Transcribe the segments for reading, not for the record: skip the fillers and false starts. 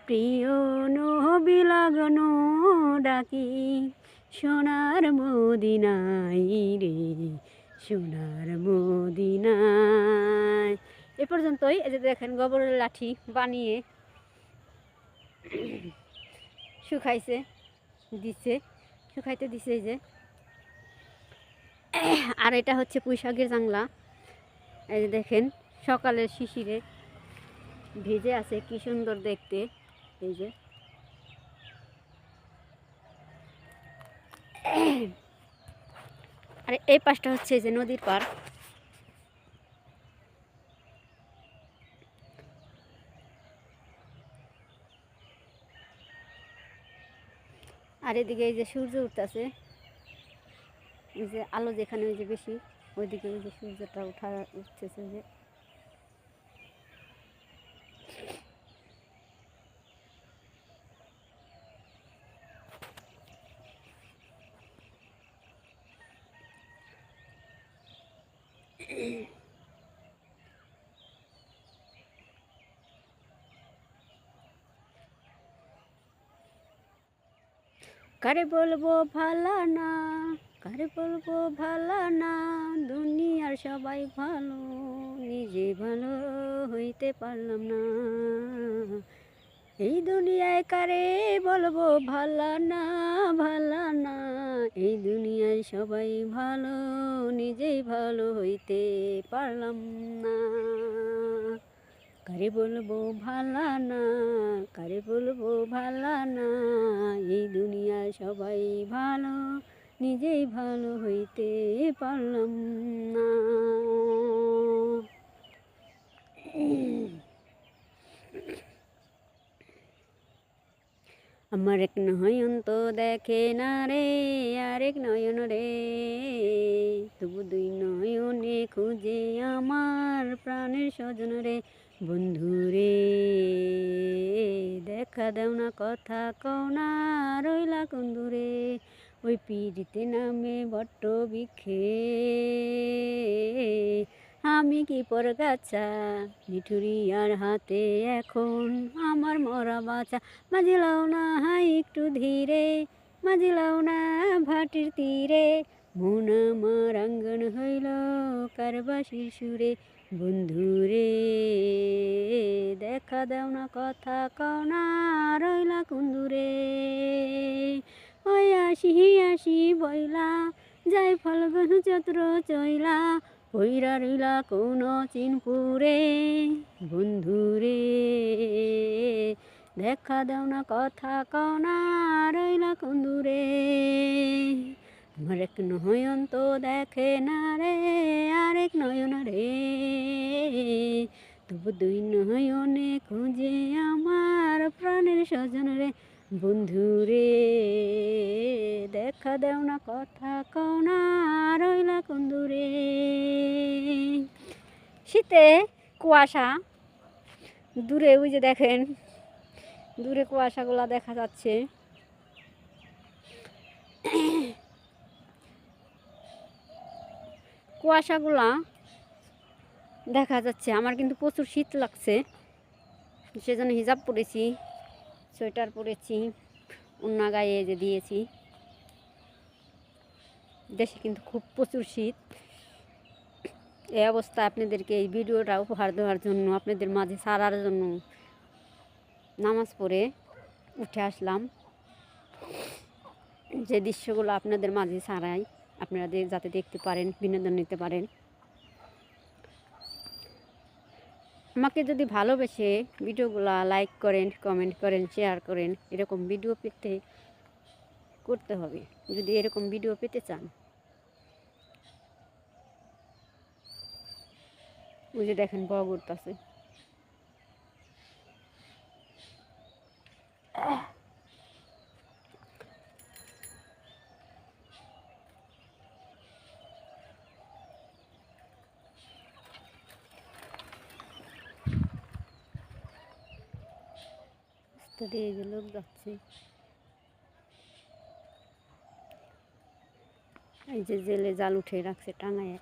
প্রিয় নবী লাগনো ডাকি সোনার মদিনায় রে সোনার মদিনায়। এ পর্যন্তই। এই যে দেখেন গোবরের লাঠি বানিয়ে শুকাইছে দিছে, শুকাইতে দিছে এই যে। আর এটা হচ্ছে পুঁইশাকের জাংলা। এই যে দেখেন সকালের শিশিরে ভিজে আছে, কি সুন্দর দেখতে। এই যে আর এই পাশটা হচ্ছে যে নদীর পার। আর এদিকে এই যে সূর্য উঠতেছে, এই যে আলো যেখানে ওই যে বেশি ওইদিকে ওই যে সূর্যটা উঠতেছে যে। কারে বলবো ভালা না, কারে বলবো ভালা না, দুনিয়ার সবাই ভালো, নিজে ভালো হইতে পারলাম না। এই দুনিয়ায় কারে বলবো ভালা না, ভালা না, এই দুনিয়ায় সবাই ভালো, নিজেই ভালো হইতে পারলাম না। কারে বলবো ভালা না, কারে বলবো ভালা না, এই দুনিয়ায় সবাই ভালো, নিজেই ভালো হইতে পারলাম না। আমার এক নয়ন তো দেখে না রে, আরেক নয়ন রে, তবু দুই নয়নে খুঁজে আমার প্রাণের স্বজন রে। বন্ধু রে দেখা দাও না, কথা কও না, রইলা কোন দূরে। ওই পিড়িতে নামে বট্ট বৃক্ষে আমি কি পরগাছা, নিঠুরিয়ার হাতে এখন আমার মরা বাঁচা। মাঝিলাও না হাই একটু ধীরে, মাঝিলাও না ভাটির তীরে, মন আমার আঙ্গন হইল কারবাসির সুরে। বন্ধুরে দেখা দাও না, কথা কও না, রইলা কোন দূরে। ওই আসি আসি বইলা যাই ফাল্গুন চৈত্র চইলা, পইরা রইলা কোন চিনপুরে। বন্ধুরে দেখা দাও না, কথা কও না, রইলা কোন দূরে। আমার এক নয়ন তো দেখে না রে, আরেক নয়ন রে, তবু দুই নয়নে খুঁজে আমার প্রাণের স্বজন রে। বন্ধুরে দেখা দাও না, কথা কও না, রইলা কোন দূরে। শীতে কুয়াশা, দূরে ওই যে দেখেন, দূরে কুয়াশাগুলা দেখা যাচ্ছে। কুয়াশাগুলা দেখা যাচ্ছে। আমার কিন্তু প্রচুর শীত লাগছে, সেজন্য হিজাব পরেছি, সোয়েটার পরেছি, ওড়না গায়ে যে দিয়েছি। দেশে কিন্তু খুব প্রচুর শীত। এই অবস্থা আপনাদেরকে এই ভিডিওটা উপহার দেওয়ার জন্য, আপনাদের মাঝে ছাড়ার জন্য নামাজ পড়ে উঠে আসলাম, যে দৃশ্যগুলো আপনাদের মাঝে ছাড়াই আপনারা যাতে দেখতে পারেন, বিনোদন নিতে পারেন। আমাকে যদি ভালোবেসে ভিডিওগুলো লাইক করেন, কমেন্ট করেন, শেয়ার করেন, এরকম ভিডিও পেতে করতে হবে যদি এরকম ভিডিও পেতে চান। ওই যে দেখেন বগ উঠতেছে। এই যে লোক যাচ্ছে, এই যে জেলে জাল উঠে রাখছে টাঙায়।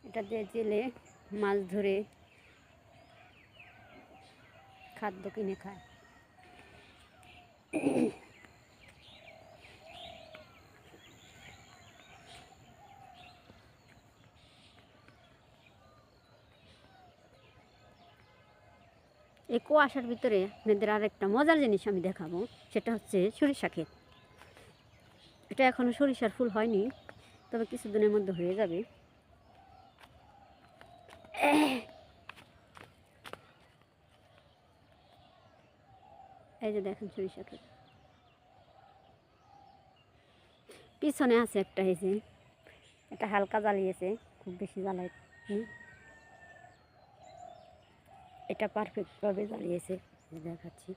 এটা দিয়ে জেলে মাছ ধরে খাদ্য কিনে খায়। এই কুয়াশার ভিতরে আপনাদের আরেকটা মজার জিনিস আমি দেখাবো, সেটা হচ্ছে সরিষা ক্ষেত। এটা এখনো সরিষার ফুল হয়নি, তবে কিছুদিনের মধ্যে হয়ে যাবে। এই যে দেখেন সরিষা ক্ষেত, পিছনে আছে একটা, এই যে এটা হালকা জ্বালিয়েছে, খুব বেশি জ্বালায়নি, এটা পারফেক্টভাবে জ্বালিয়েছে, দেখাচ্ছি।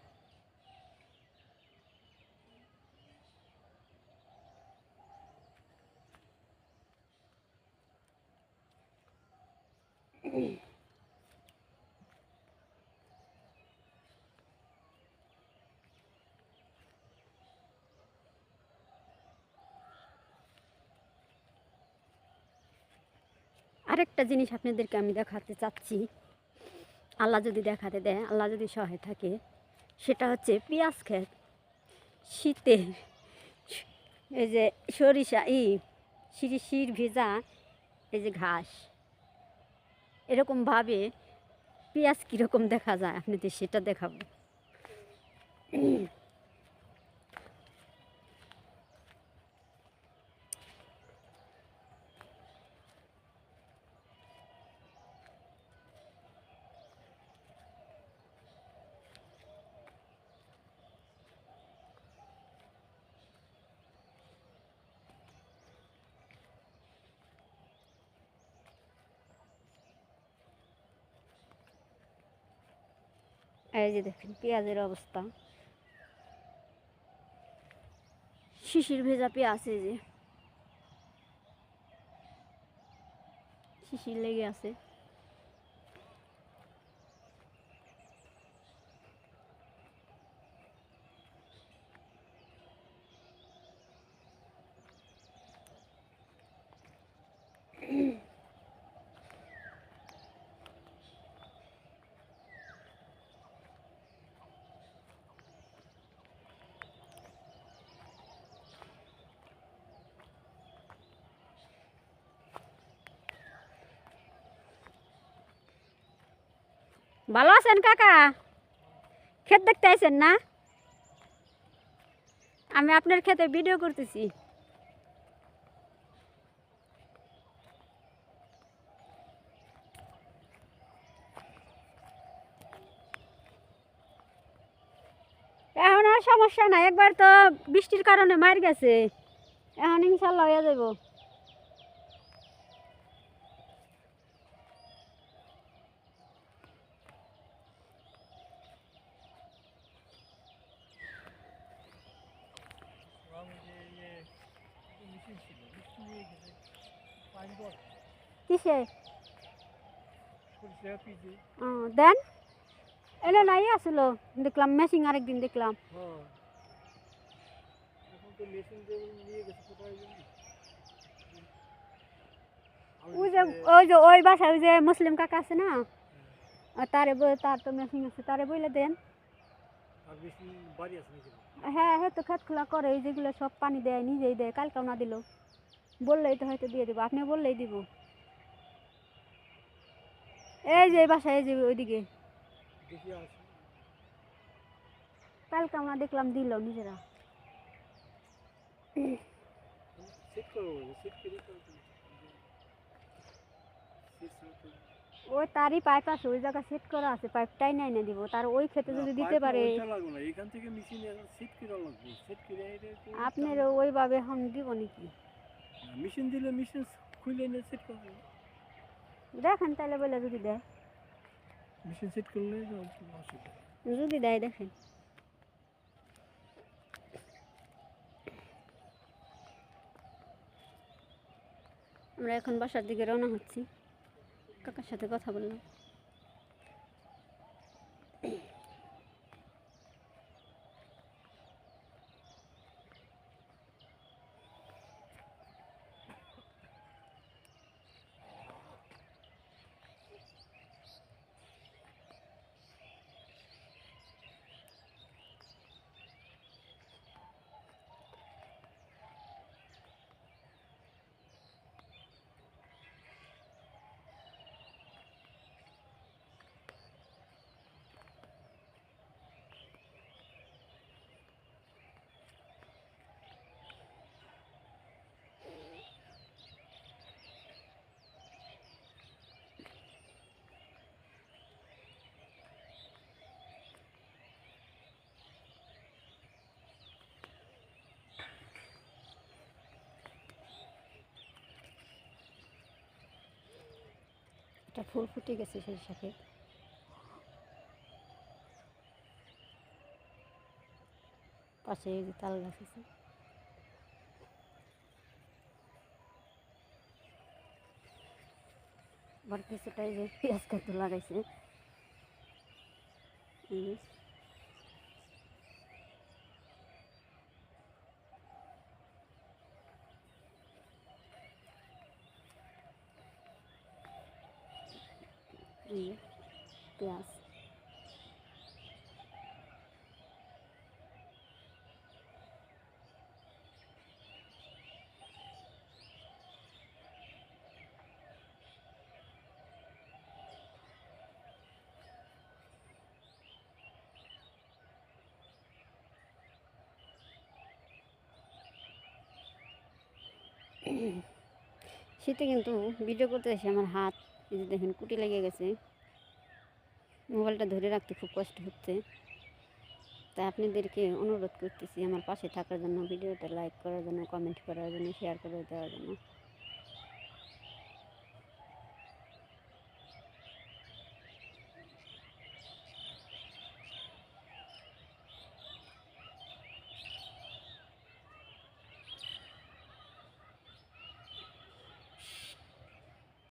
আরেকটা জিনিস আপনাদেরকে আমি দেখাতে চাচ্ছি, আল্লাহ যদি দেখাতে দেয়, আল্লাহ যদি সহায় থাকে, সেটা হচ্ছে পেঁয়াজ ক্ষেত। শীতে এই যে সরিষা শির ভেজা এই যে ঘাস, এরকমভাবে পেঁয়াজ কীরকম দেখা যায় আপনাদের সেটা দেখাবো। এই যে দেখেন পেঁয়াজের অবস্থা, শিশির ভেজা পেঁয়াজ, এই যে শিশির লেগে আছে। ভালো আছেন কাকা? ক্ষেত দেখতে আইছেন না? আমি আপনার ক্ষেতে ভিডিও করতেছি। এখন আর সমস্যা নাই, একবার তো বৃষ্টির কারণে মার গেছে, এখন ইনশাল্লাহ হয়ে যাব। কিসে দেন এলে নাই আসলো, দেখলাম মেশিন আরেকদিন দেখলাম। ওই বাসায় ওই যে মুসলিম কাকা আছে না, তার তো মেশিন আছে, তারে বইলে দেন। হ্যাঁ হ্যাঁ, তো খেত খোলা করে, এই যেগুলো সব পানি দেয় নিজেই দেয়, কালকেও না দিল, বললেই তো হয়তো দিয়ে দেবো, আপনি বললেই দিব। এই যে বাসায়, এই যে ওইদিকে কালকে আমরা দেখলাম দিল নিজেরা। ওই তারই পাইপ আছে, ওই জায়গা সেট করা আছে, পাইপটাই নাই না দিব, তার ওই ক্ষেত্রে যদি দিতে পারে। আপনার ওইভাবে এখন দিব নাকি? মেশিন দিলে মেশিন খুলে এনে সেট করবে, দেখেন তাহলে বলে যদি দেয়, মেশিন সেট করলে যদি দেয় দেখেন। আমরা এখন বাসার দিকে রওনা হচ্ছি, কাকার সাথে কথা বললাম। এটা ফুল ফুটে গেছে সেই সাথে, পাশে এই যে তাল গাছ আছে। আবার কিছুটা এই যে পেঁয়াজ কাটতে লাগাইছে, পেঁয়াজ। শীতে কিন্তু ভিডিও করতে এসে আমার হাত, এই যে দেখেন কুটি লেগে গেছে, মোবাইলটা ধরে রাখতে খুব কষ্ট হচ্ছে। তাই আপনাদেরকে অনুরোধ করতেছি আমার পাশে থাকার জন্য, ভিডিওটা লাইক করার জন্য, কমেন্ট করার জন্য, শেয়ার করে দেওয়ার জন্য।